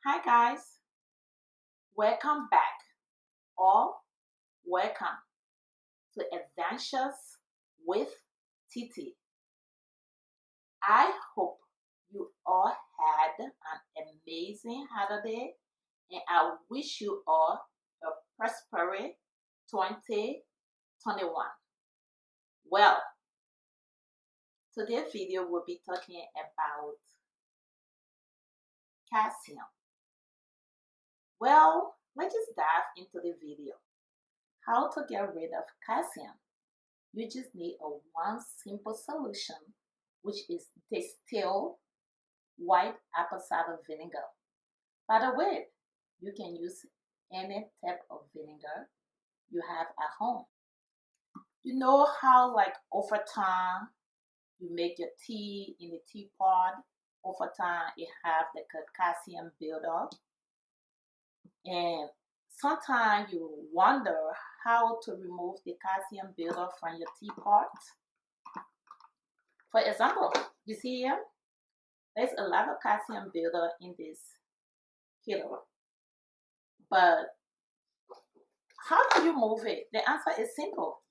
Hi guys, welcome back or welcome to Adventures with Titi. I hope you all had an amazing holiday and I wish you all a prosperous 2021. Well, today's video will be talking about calcium. Well, let's just dive into the video. How to get rid of calcium. You just need a one simple solution, which is distilled white apple cider vinegar. By the way, you can use any type of vinegar you have at home. You know how like over time you make your tea in the teapot, over time it have like a calcium buildup, and sometimes you wonder how to remove the calcium buildup from your teapot. For example, you see here, there's a lot of calcium buildup in this kettle. But how do you move it? The answer is simple.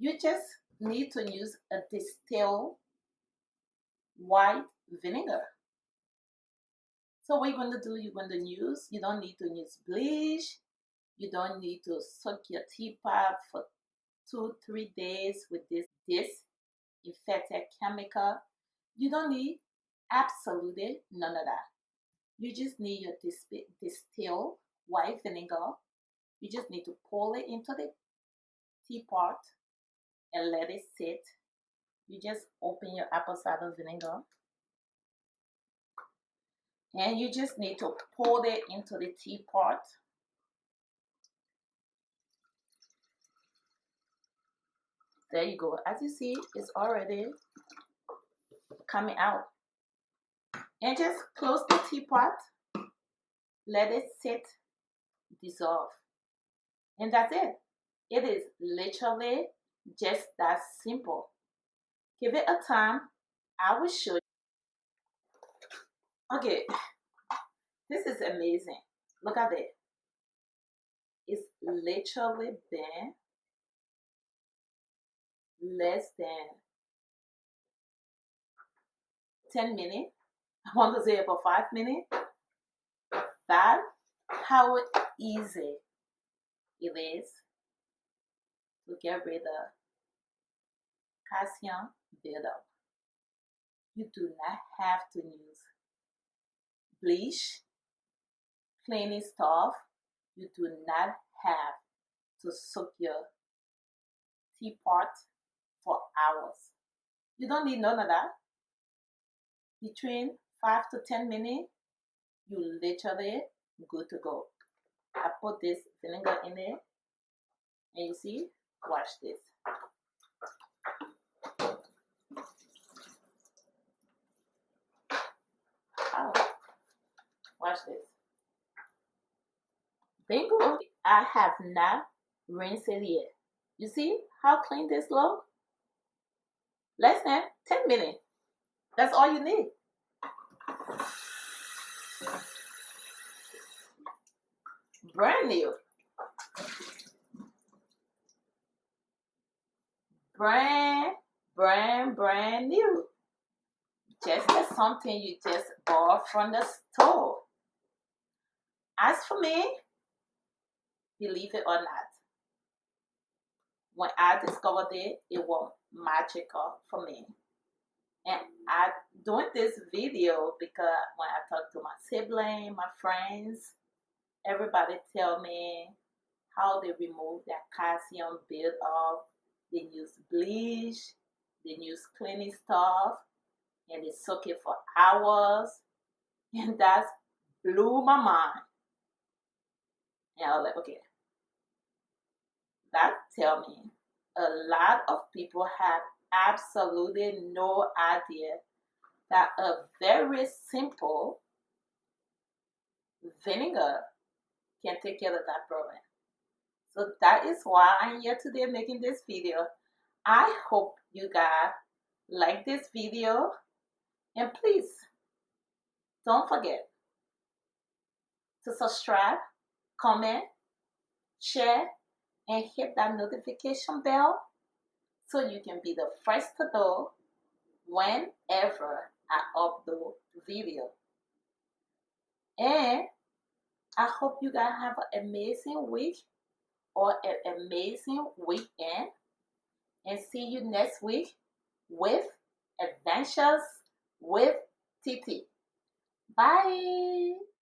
You just need to use a distilled white vinegar. So what you're going to do, you don't need to use bleach. You don't need to soak your teapot for 2-3 days with this disinfectant chemical. You don't need absolutely none of that. You just need your distilled white vinegar. You just need to pour it into the teapot and let it sit. You just open your apple cider vinegar and you just need to pour it into the teapot. There you go. As you see, it's already coming out. And just close the teapot, let it sit, dissolve. And that's it. It is literally just that simple. Give it a time. I will show you. Okay, this is amazing. Look at it. It's literally been less than 10 minutes. I want to say about 5 minutes. That's how easy it is to get rid of calcium buildup. You do not have to use bleach, cleaning stuff. You do not have to soak your teapot for hours. You don't need none of that. Between 5 to 10 minutes, you literally good to go. I put this vinegar in there, and you see, watch this. Oh, watch this. Bingo! I have not rinsed it yet. You see how clean this looks? Less than 10 minutes. That's all you need. Brand new. Brand new. Just as something you just bought from the store. As for me, believe it or not, when I discovered it, it was magical for me. And I doing this video because when I talk to my sibling, my friends, everybody tell me how they remove that calcium buildup. They use bleach, they use cleaning stuff, and they soak it for hours. And that blew my mind. And I was like, okay, that tell me a lot of people have absolutely no idea that a very simple vinegar can take care of that problem. So that is why I'm here today making this video. I hope you guys like this video, and please don't forget to subscribe, comment, share, and hit that notification bell so you can be the first to know whenever I upload video. And I hope you guys have an amazing week or an amazing weekend, and see you next week with Adventures with TT. Bye.